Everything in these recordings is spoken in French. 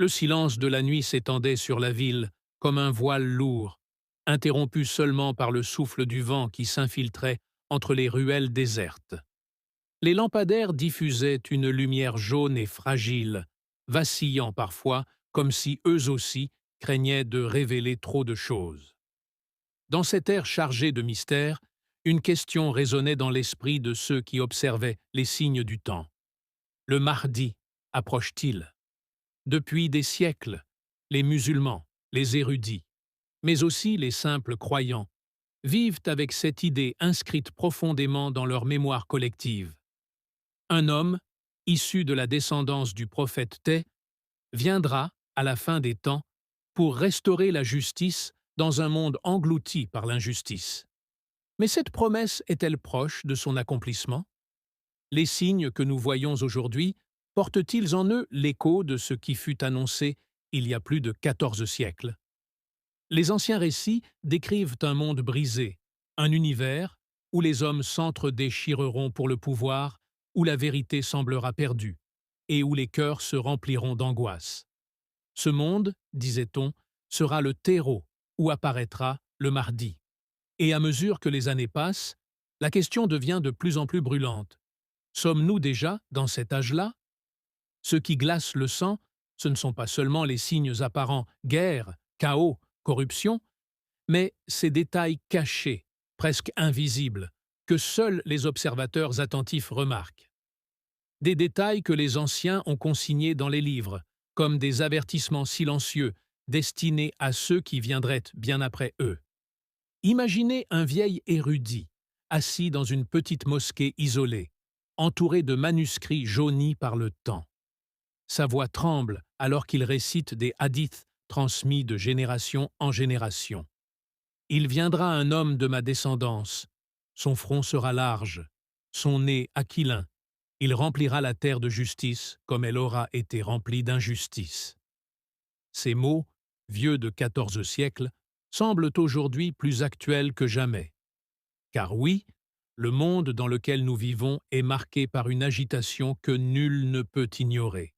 Le silence de la nuit s'étendait sur la ville comme un voile lourd, interrompu seulement par le souffle du vent qui s'infiltrait entre les ruelles désertes. Les lampadaires diffusaient une lumière jaune et fragile, vacillant parfois comme si eux aussi craignaient de révéler trop de choses. Dans cet air chargé de mystère, une question résonnait dans l'esprit de ceux qui observaient les signes du temps. Le Mahdi approche-t-il? Depuis des siècles, les musulmans, les érudits, mais aussi les simples croyants, vivent avec cette idée inscrite profondément dans leur mémoire collective. Un homme, issu de la descendance du prophète Thé, viendra, à la fin des temps, pour restaurer la justice dans un monde englouti par l'injustice. Mais cette promesse est-elle proche de son accomplissement? Les signes que nous voyons aujourd'hui portent-ils en eux l'écho de ce qui fut annoncé il y a plus de 14 siècles? Les anciens récits décrivent un monde brisé, un univers où les hommes s'entre-déchireront pour le pouvoir, où la vérité semblera perdue, et où les cœurs se rempliront d'angoisse. Ce monde, disait-on, sera le terreau où apparaîtra le Mahdi. Et à mesure que les années passent, la question devient de plus en plus brûlante. Sommes-nous déjà dans cet âge-là? Ce qui glace le sang, ce ne sont pas seulement les signes apparents, guerre, chaos, corruption, mais ces détails cachés, presque invisibles, que seuls les observateurs attentifs remarquent. Des détails que les anciens ont consignés dans les livres, comme des avertissements silencieux destinés à ceux qui viendraient bien après eux. Imaginez un vieil érudit, assis dans une petite mosquée isolée, entouré de manuscrits jaunis par le temps. Sa voix tremble alors qu'il récite des hadiths transmis de génération en génération. Il viendra un homme de ma descendance, son front sera large, son nez aquilin, il remplira la terre de justice comme elle aura été remplie d'injustice. Ces mots, vieux de 14 siècles, semblent aujourd'hui plus actuels que jamais. Car oui, le monde dans lequel nous vivons est marqué par une agitation que nul ne peut ignorer.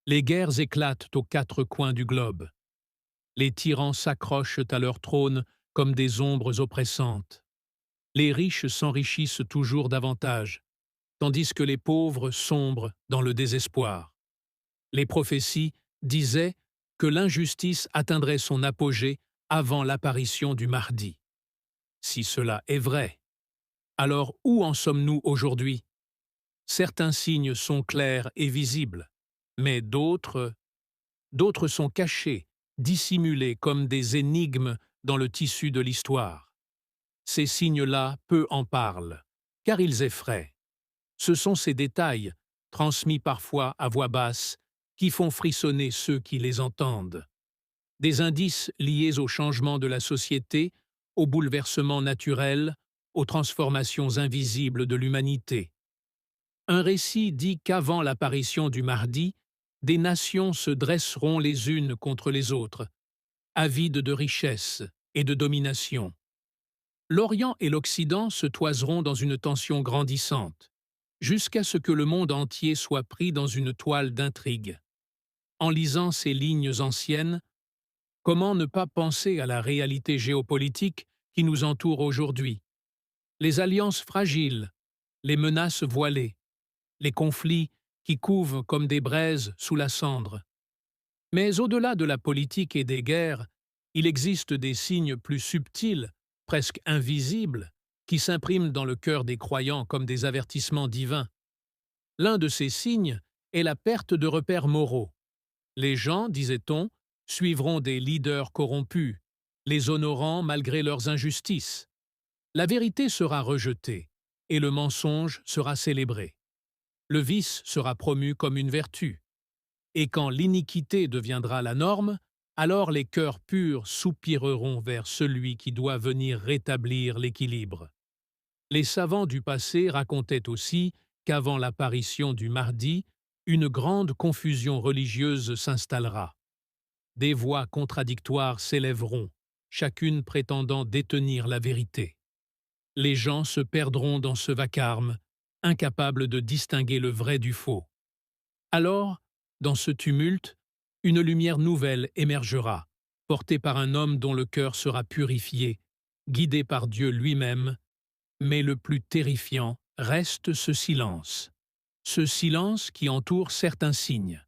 Les guerres éclatent aux quatre coins du globe. Les tyrans s'accrochent à leur trône comme des ombres oppressantes. Les riches s'enrichissent toujours davantage, tandis que les pauvres sombrent dans le désespoir. Les prophéties disaient que l'injustice atteindrait son apogée avant l'apparition du Mahdi. Si cela est vrai, alors où en sommes-nous aujourd'hui? Certains signes sont clairs et visibles, mais d'autres sont cachés, dissimulés comme des énigmes dans le tissu de l'histoire. Ces signes-là, peu en parlent, car ils effraient. Ce sont ces détails, transmis parfois à voix basse, qui font frissonner ceux qui les entendent. Des indices liés au changement de la société, aux bouleversements naturels, aux transformations invisibles de l'humanité. Un récit dit qu'avant l'apparition du Mahdi, des nations se dresseront les unes contre les autres, avides de richesse et de domination. L'Orient et l'Occident se toiseront dans une tension grandissante, jusqu'à ce que le monde entier soit pris dans une toile d'intrigue. En lisant ces lignes anciennes, comment ne pas penser à la réalité géopolitique qui nous entoure aujourd'hui? Les alliances fragiles, les menaces voilées, les conflits qui couvent comme des braises sous la cendre. Mais au-delà de la politique et des guerres, il existe des signes plus subtils, presque invisibles, qui s'impriment dans le cœur des croyants comme des avertissements divins. L'un de ces signes est la perte de repères moraux. Les gens, disait-on, suivront des leaders corrompus, les honorant malgré leurs injustices. La vérité sera rejetée et le mensonge sera célébré. Le vice sera promu comme une vertu. Et quand l'iniquité deviendra la norme, alors les cœurs purs soupireront vers celui qui doit venir rétablir l'équilibre. Les savants du passé racontaient aussi qu'avant l'apparition du Mahdi, une grande confusion religieuse s'installera. Des voix contradictoires s'élèveront, chacune prétendant détenir la vérité. Les gens se perdront dans ce vacarme, incapables de distinguer le vrai du faux. Alors, dans ce tumulte, Une lumière nouvelle émergera, portée par un homme dont le cœur sera purifié, guidé par Dieu lui-même, mais le plus terrifiant reste ce silence qui entoure certains signes.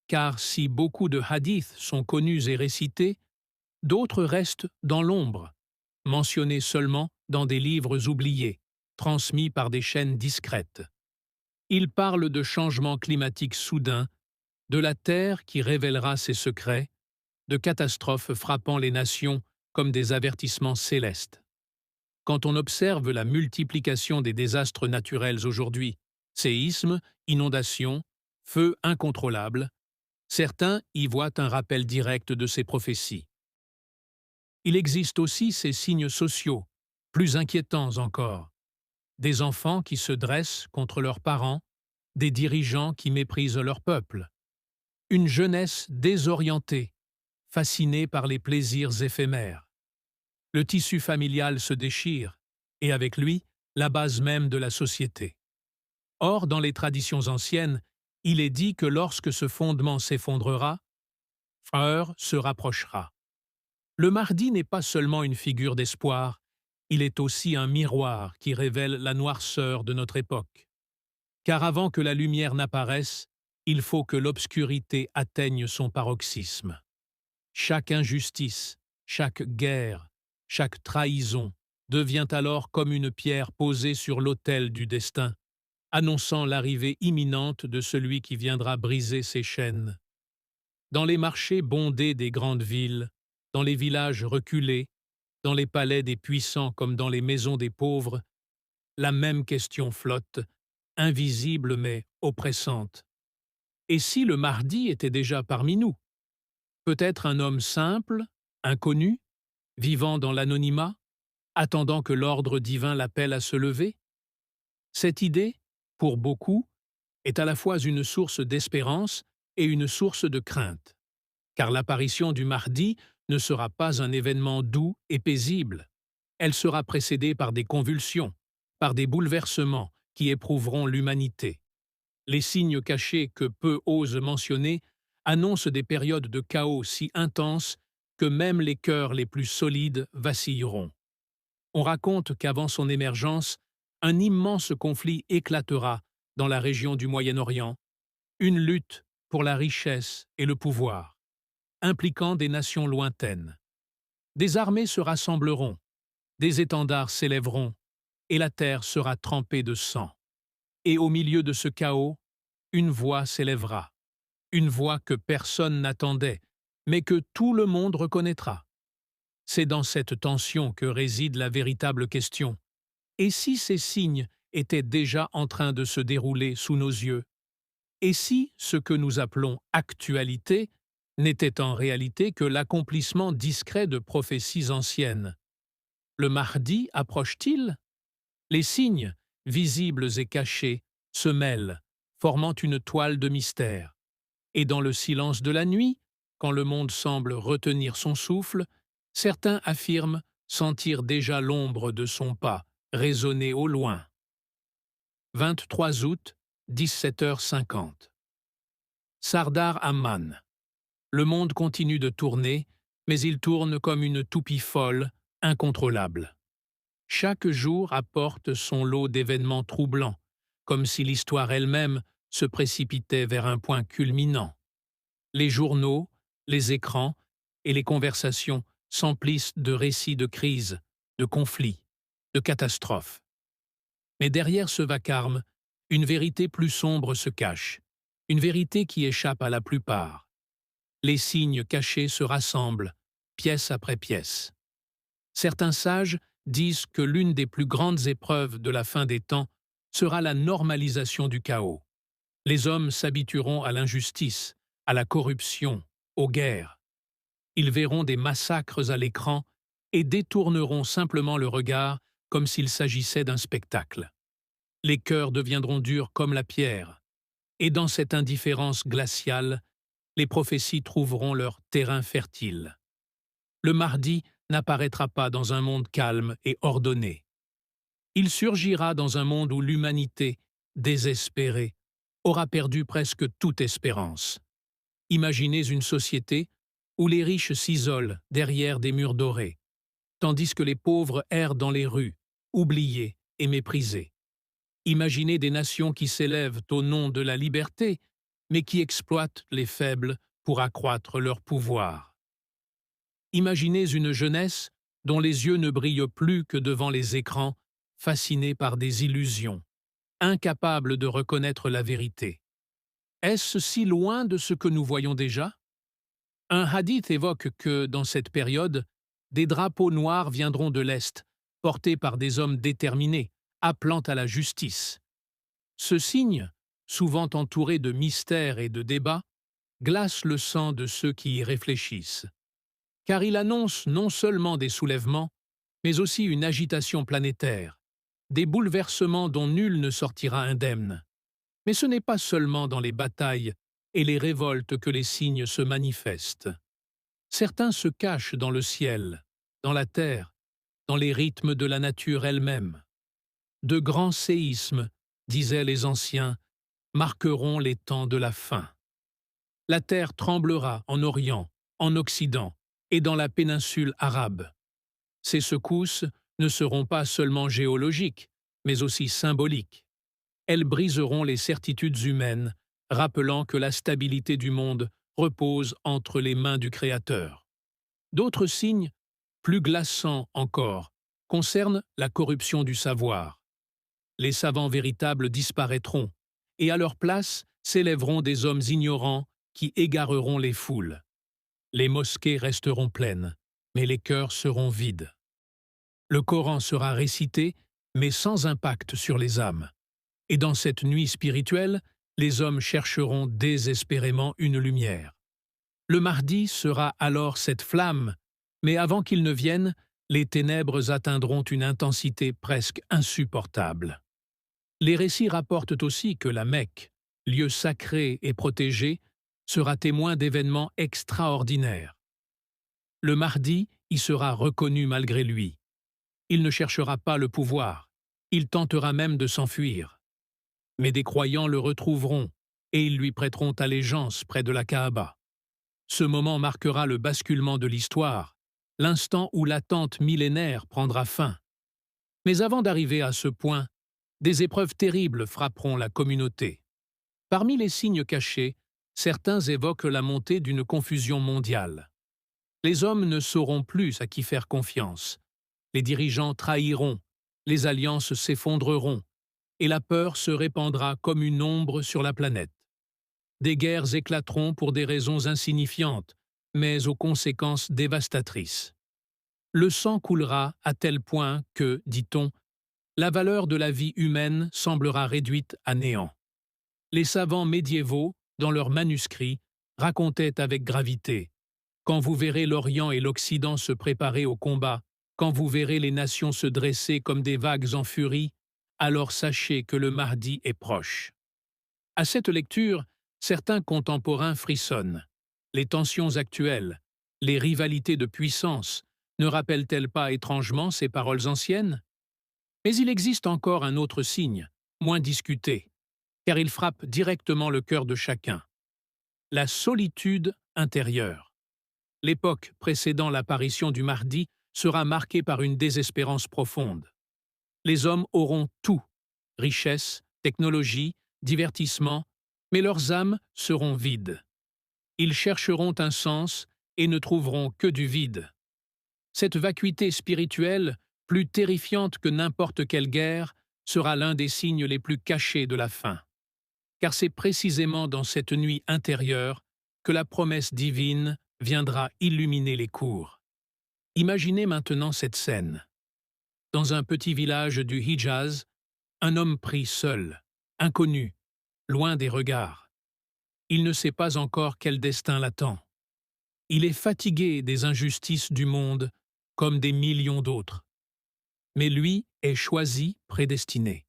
Car si beaucoup de hadiths sont connus et récités, d'autres restent dans l'ombre, mentionnés seulement dans des livres oubliés, transmis par des chaînes discrètes. Ils parlent de changements climatiques soudains, de la Terre qui révélera ses secrets, de catastrophes frappant les nations comme des avertissements célestes. Quand on observe la multiplication des désastres naturels aujourd'hui, séismes, inondations, feux incontrôlables, certains y voient un rappel direct de ces prophéties. Il existe aussi ces signes sociaux, plus inquiétants encore. Des enfants qui se dressent contre leurs parents, des dirigeants qui méprisent leur peuple, une jeunesse désorientée, fascinée par les plaisirs éphémères. Le tissu familial se déchire, et avec lui, la base même de la société. Or, dans les traditions anciennes, il est dit que lorsque ce fondement s'effondrera, heure se rapprochera. Le Mahdi n'est pas seulement une figure d'espoir, il est aussi un miroir qui révèle la noirceur de notre époque. Car avant que la lumière n'apparaisse, il faut que l'obscurité atteigne son paroxysme. Chaque injustice, chaque guerre, chaque trahison devient alors comme une pierre posée sur l'autel du destin, annonçant l'arrivée imminente de celui qui viendra briser ses chaînes. Dans les marchés bondés des grandes villes, dans les villages reculés, dans les palais des puissants comme dans les maisons des pauvres, la même question flotte, invisible mais oppressante. Et si le Mahdi était déjà parmi nous? Peut-être un homme simple, inconnu, vivant dans l'anonymat, attendant que l'ordre divin l'appelle à se lever? Cette idée, pour beaucoup, est à la fois une source d'espérance et une source de crainte, car l'apparition du Mahdi ne sera pas un événement doux et paisible. Elle sera précédée par des convulsions, par des bouleversements qui éprouveront l'humanité. Les signes cachés que peu osent mentionner annoncent des périodes de chaos si intenses que même les cœurs les plus solides vacilleront. On raconte qu'avant son émergence, un immense conflit éclatera dans la région du Moyen-Orient, une lutte pour la richesse et le pouvoir, impliquant des nations lointaines. Des armées se rassembleront, des étendards s'élèveront, et la terre sera trempée de sang. Et au milieu de ce chaos, une voix s'élèvera, une voix que personne n'attendait, mais que tout le monde reconnaîtra. C'est dans cette tension que réside la véritable question. Et si ces signes étaient déjà en train de se dérouler sous nos yeux? Et si ce que nous appelons actualité n'était en réalité que l'accomplissement discret de prophéties anciennes? Le Mahdi approche-t-il? Les signes, visibles et cachés, se mêlent, formant une toile de mystère. Et dans le silence de la nuit, quand le monde semble retenir son souffle, certains affirment sentir déjà l'ombre de son pas résonner au loin. 23 août, 17h50. Sardar Amman. Le monde continue de tourner, mais il tourne comme une toupie folle, incontrôlable. Chaque jour apporte son lot d'événements troublants, comme si l'histoire elle-même se précipitait vers un point culminant. Les journaux, les écrans et les conversations s'emplissent de récits de crises, de conflits, de catastrophes. Mais derrière ce vacarme, une vérité plus sombre se cache, une vérité qui échappe à la plupart. Les signes cachés se rassemblent, pièce après pièce. Certains sages disent que l'une des plus grandes épreuves de la fin des temps sera la normalisation du chaos. Les hommes s'habitueront à l'injustice, à la corruption, aux guerres. Ils verront des massacres à l'écran et détourneront simplement le regard comme s'il s'agissait d'un spectacle. Les cœurs deviendront durs comme la pierre, et dans cette indifférence glaciale, les prophéties trouveront leur terrain fertile. Le Mahdi n'apparaîtra pas dans un monde calme et ordonné. Il surgira dans un monde où l'humanité, désespérée, aura perdu presque toute espérance. Imaginez une société où les riches s'isolent derrière des murs dorés, tandis que les pauvres errent dans les rues, oubliés et méprisés. Imaginez des nations qui s'élèvent au nom de la liberté, mais qui exploitent les faibles pour accroître leur pouvoir. Imaginez une jeunesse dont les yeux ne brillent plus que devant les écrans, fascinés par des illusions, incapables de reconnaître la vérité. Est-ce si loin de ce que nous voyons déjà? Un hadith évoque que, dans cette période, des drapeaux noirs viendront de l'Est, portés par des hommes déterminés, appelant à la justice. Ce signe, souvent entouré de mystères et de débats, glace le sang de ceux qui y réfléchissent. Car il annonce non seulement des soulèvements, mais aussi une agitation planétaire, des bouleversements dont nul ne sortira indemne. Mais ce n'est pas seulement dans les batailles et les révoltes que les signes se manifestent. Certains se cachent dans le ciel, dans la terre, dans les rythmes de la nature elle-même. De grands séismes, disaient les anciens, marqueront les temps de la fin. La terre tremblera en Orient, en Occident et dans la péninsule arabe. Ces secousses ne seront pas seulement géologiques, mais aussi symboliques. Elles briseront les certitudes humaines, rappelant que la stabilité du monde repose entre les mains du Créateur. D'autres signes, plus glaçants encore, concernent la corruption du savoir. Les savants véritables disparaîtront, et à leur place s'élèveront des hommes ignorants qui égareront les foules. Les mosquées resteront pleines, mais les cœurs seront vides. Le Coran sera récité, mais sans impact sur les âmes. Et dans cette nuit spirituelle, les hommes chercheront désespérément une lumière. Le Mahdi sera alors cette flamme, mais avant qu'il ne vienne, les ténèbres atteindront une intensité presque insupportable. Les récits rapportent aussi que la Mecque, lieu sacré et protégé, sera témoin d'événements extraordinaires. Le Mahdi y sera reconnu malgré lui. Il ne cherchera pas le pouvoir, il tentera même de s'enfuir. Mais des croyants le retrouveront et ils lui prêteront allégeance près de la Kaaba. Ce moment marquera le basculement de l'histoire, l'instant où l'attente millénaire prendra fin. Mais avant d'arriver à ce point, des épreuves terribles frapperont la communauté. Parmi les signes cachés, certains évoquent la montée d'une confusion mondiale. Les hommes ne sauront plus à qui faire confiance. Les dirigeants trahiront, les alliances s'effondreront, et la peur se répandra comme une ombre sur la planète. Des guerres éclateront pour des raisons insignifiantes, mais aux conséquences dévastatrices. Le sang coulera à tel point que, dit-on, la valeur de la vie humaine semblera réduite à néant. Les savants médiévaux, dans leurs manuscrits, racontaient avec gravité: quand vous verrez l'Orient et l'Occident se préparer au combat, quand vous verrez les nations se dresser comme des vagues en furie, alors sachez que le Mahdi est proche. À cette lecture, certains contemporains frissonnent. Les tensions actuelles, les rivalités de puissance, ne rappellent-elles pas étrangement ces paroles anciennes? Mais il existe encore un autre signe, moins discuté, car il frappe directement le cœur de chacun. La solitude intérieure. L'époque précédant l'apparition du Mahdi sera marquée par une désespérance profonde. Les hommes auront tout, richesse, technologie, divertissement, mais leurs âmes seront vides. Ils chercheront un sens et ne trouveront que du vide. Cette vacuité spirituelle, plus terrifiante que n'importe quelle guerre, sera l'un des signes les plus cachés de la fin. Car c'est précisément dans cette nuit intérieure que la promesse divine viendra illuminer les cours. Imaginez maintenant cette scène. Dans un petit village du Hijaz, un homme pris seul, inconnu, loin des regards. Il ne sait pas encore quel destin l'attend. Il est fatigué des injustices du monde, comme des millions d'autres. Mais lui est choisi, prédestiné.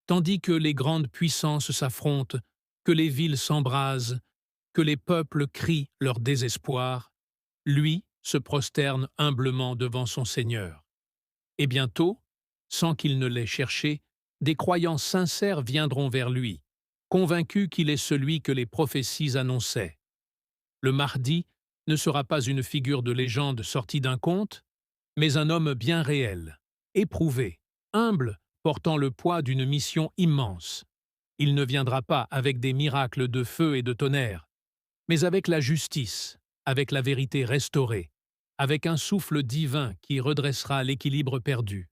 Tandis que les grandes puissances s'affrontent, que les villes s'embrasent, que les peuples crient leur désespoir, lui se prosterne humblement devant son Seigneur. Et bientôt, sans qu'il ne l'ait cherché, des croyants sincères viendront vers lui, convaincus qu'il est celui que les prophéties annonçaient. Le Mahdi ne sera pas une figure de légende sortie d'un conte, mais un homme bien réel, éprouvé, humble, portant le poids d'une mission immense. Il ne viendra pas avec des miracles de feu et de tonnerre, mais avec la justice, avec la vérité restaurée, avec un souffle divin qui redressera l'équilibre perdu.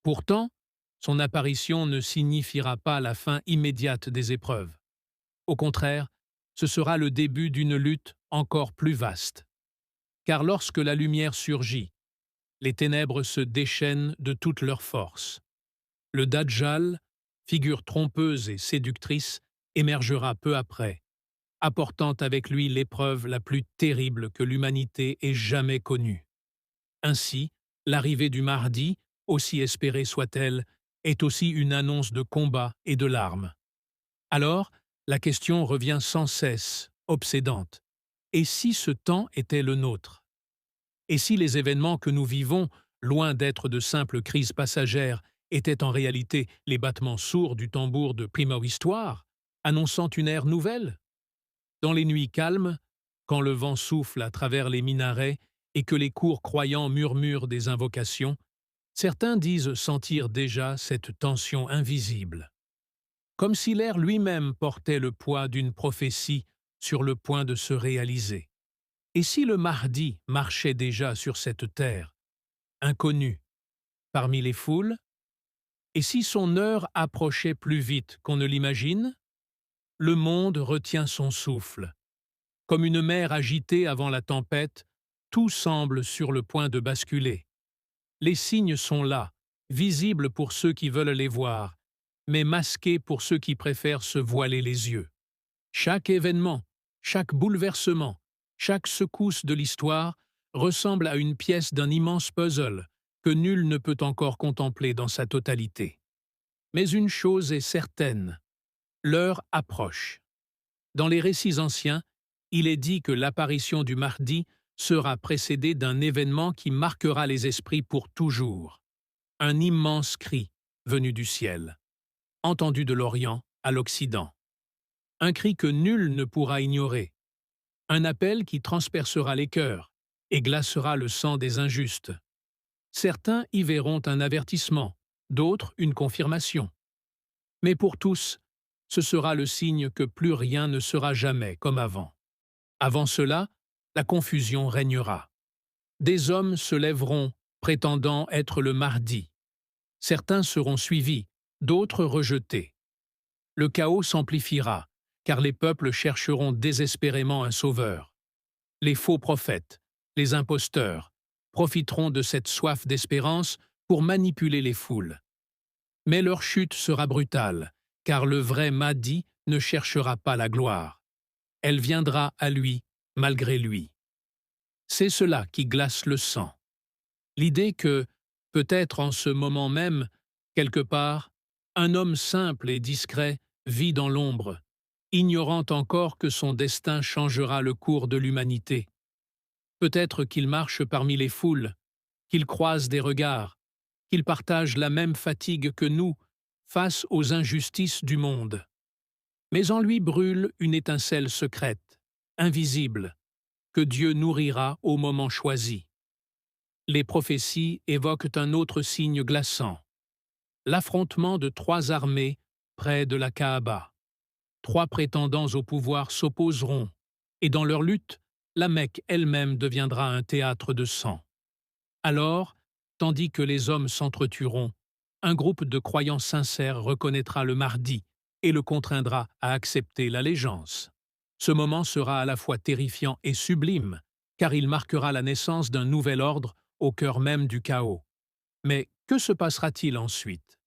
Pourtant, son apparition ne signifiera pas la fin immédiate des épreuves. Au contraire, ce sera le début d'une lutte encore plus vaste. Car lorsque la lumière surgit, les ténèbres se déchaînent de toute leur force. Le Dajjal, figure trompeuse et séductrice, émergera peu après, apportant avec lui l'épreuve la plus terrible que l'humanité ait jamais connue. Ainsi, l'arrivée du Mahdi, aussi espérée soit-elle, est aussi une annonce de combat et de larmes. Alors, la question revient sans cesse, obsédante. Et si ce temps était le nôtre? Et si les événements que nous vivons, loin d'être de simples crises passagères, étaient en réalité les battements sourds du tambour de primo-histoire, annonçant une ère nouvelle? Dans les nuits calmes, quand le vent souffle à travers les minarets et que les cours croyants murmurent des invocations, certains disent sentir déjà cette tension invisible. Comme si l'air lui-même portait le poids d'une prophétie sur le point de se réaliser. Et si le Mahdi marchait déjà sur cette terre, inconnu, parmi les foules? Et si son heure approchait plus vite qu'on ne l'imagine? Le monde retient son souffle. Comme une mer agitée avant la tempête, tout semble sur le point de basculer. Les signes sont là, visibles pour ceux qui veulent les voir, mais masqués pour ceux qui préfèrent se voiler les yeux. Chaque événement, chaque bouleversement, chaque secousse de l'histoire ressemble à une pièce d'un immense puzzle que nul ne peut encore contempler dans sa totalité. Mais une chose est certaine, l'heure approche. Dans les récits anciens, il est dit que l'apparition du Mahdi sera précédée d'un événement qui marquera les esprits pour toujours. Un immense cri venu du ciel, entendu de l'Orient à l'Occident. Un cri que nul ne pourra ignorer. Un appel qui transpercera les cœurs et glacera le sang des injustes. Certains y verront un avertissement, d'autres une confirmation. Mais pour tous, ce sera le signe que plus rien ne sera jamais comme avant. Avant cela, la confusion régnera. Des hommes se lèveront, prétendant être le Mahdi. Certains seront suivis, d'autres rejetés. Le chaos s'amplifiera, car les peuples chercheront désespérément un sauveur. Les faux prophètes, les imposteurs, profiteront de cette soif d'espérance pour manipuler les foules. Mais leur chute sera brutale, car le vrai Mahdi ne cherchera pas la gloire. Elle viendra à lui, malgré lui. C'est cela qui glace le sang. L'idée que, peut-être en ce moment même, quelque part, un homme simple et discret vit dans l'ombre, ignorant encore que son destin changera le cours de l'humanité. Peut-être qu'il marche parmi les foules, qu'il croise des regards, qu'il partage la même fatigue que nous face aux injustices du monde. Mais en lui brûle une étincelle secrète, invisible, que Dieu nourrira au moment choisi. Les prophéties évoquent un autre signe glaçant, l'affrontement de 3 armées près de la Kaaba. 3 prétendants au pouvoir s'opposeront, et dans leur lutte, la Mecque elle-même deviendra un théâtre de sang. Alors, tandis que les hommes s'entretueront, un groupe de croyants sincères reconnaîtra le Mahdi et le contraindra à accepter l'allégeance. Ce moment sera à la fois terrifiant et sublime, car il marquera la naissance d'un nouvel ordre au cœur même du chaos. Mais que se passera-t-il ensuite?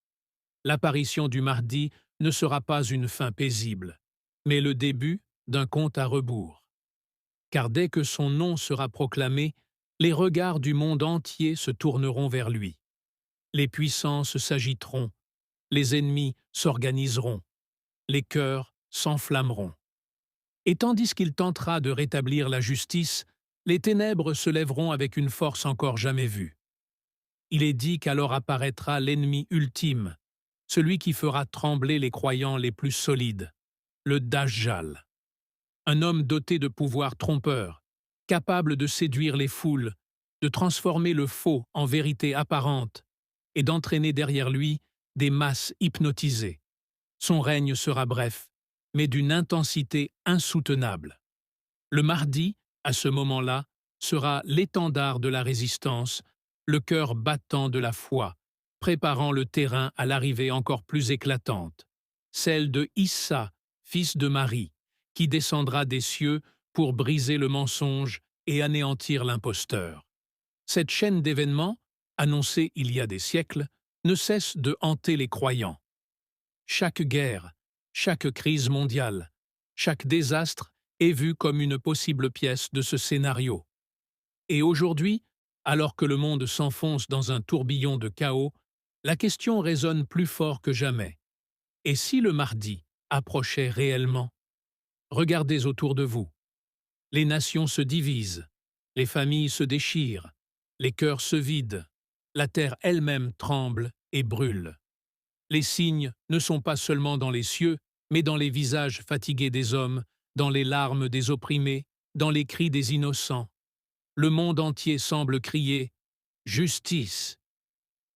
L'apparition du Mahdi ne sera pas une fin paisible, mais le début d'un compte à rebours. Car dès que son nom sera proclamé, les regards du monde entier se tourneront vers lui. Les puissances s'agiteront, les ennemis s'organiseront, les cœurs s'enflammeront. Et tandis qu'il tentera de rétablir la justice, les ténèbres se lèveront avec une force encore jamais vue. Il est dit qu'alors apparaîtra l'ennemi ultime, celui qui fera trembler les croyants les plus solides, le Dajjal. un homme doté de pouvoirs trompeurs, capable de séduire les foules, de transformer le faux en vérité apparente et d'entraîner derrière lui des masses hypnotisées. Son règne sera bref, mais d'une intensité insoutenable. Le Mahdi, à ce moment-là, sera l'étendard de la résistance, le cœur battant de la foi, préparant le terrain à l'arrivée encore plus éclatante, celle de Issa, fils de Marie, qui descendra des cieux pour briser le mensonge et anéantir l'imposteur. Cette chaîne d'événements, annoncée il y a des siècles, ne cesse de hanter les croyants. Chaque guerre, chaque crise mondiale, chaque désastre est vu comme une possible pièce de ce scénario. Et aujourd'hui, alors que le monde s'enfonce dans un tourbillon de chaos, la question résonne plus fort que jamais. Et si le Mahdi approchait réellement? Regardez autour de vous. Les nations se divisent, les familles se déchirent, les cœurs se vident, la terre elle-même tremble et brûle. Les signes ne sont pas seulement dans les cieux, mais dans les visages fatigués des hommes, dans les larmes des opprimés, dans les cris des innocents. Le monde entier semble crier « Justice !»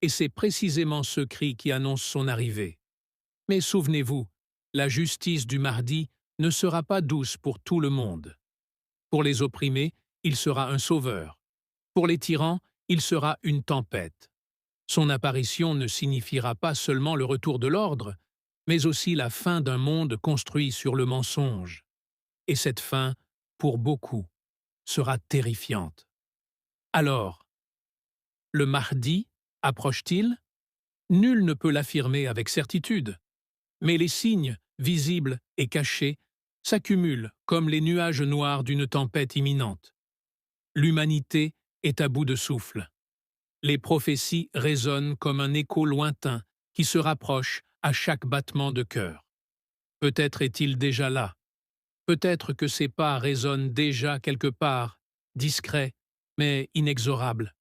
Et c'est précisément ce cri qui annonce son arrivée. Mais souvenez-vous, la justice du Mahdi ne sera pas douce pour tout le monde. Pour les opprimés, il sera un sauveur. Pour les tyrans, il sera une tempête. Son apparition ne signifiera pas seulement le retour de l'ordre, mais aussi la fin d'un monde construit sur le mensonge. Et cette fin, pour beaucoup, sera terrifiante. Alors, le Mahdi approche-t-il? Nul ne peut l'affirmer avec certitude. Mais les signes, visibles et cachés, s'accumulent comme les nuages noirs d'une tempête imminente. L'humanité est à bout de souffle. Les prophéties résonnent comme un écho lointain qui se rapproche à chaque battement de cœur. Peut-être est-il déjà là. Peut-être que ses pas résonnent déjà quelque part, discrets, mais inexorables.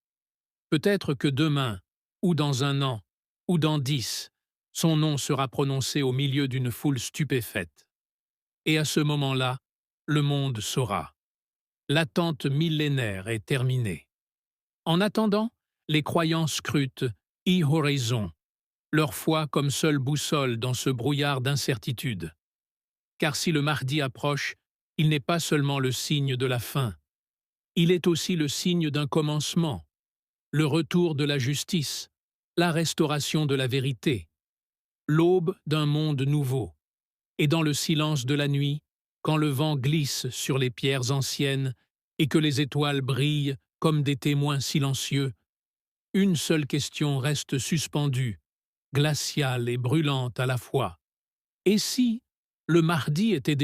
Peut-être que demain, ou dans un an, ou dans 10, son nom sera prononcé au milieu d'une foule stupéfaite. Et à ce moment-là, le monde saura. L'attente millénaire est terminée. En attendant, les croyants scrutent e-horizon, leur foi comme seule boussole dans ce brouillard d'incertitude. Car si le Mahdi approche, il n'est pas seulement le signe de la fin, il est aussi le signe d'un commencement, le retour de la justice, la restauration de la vérité, l'aube d'un monde nouveau. Et dans le silence de la nuit, quand le vent glisse sur les pierres anciennes et que les étoiles brillent comme des témoins silencieux, une seule question reste suspendue, glaciale et brûlante à la fois. Et si le Mahdi était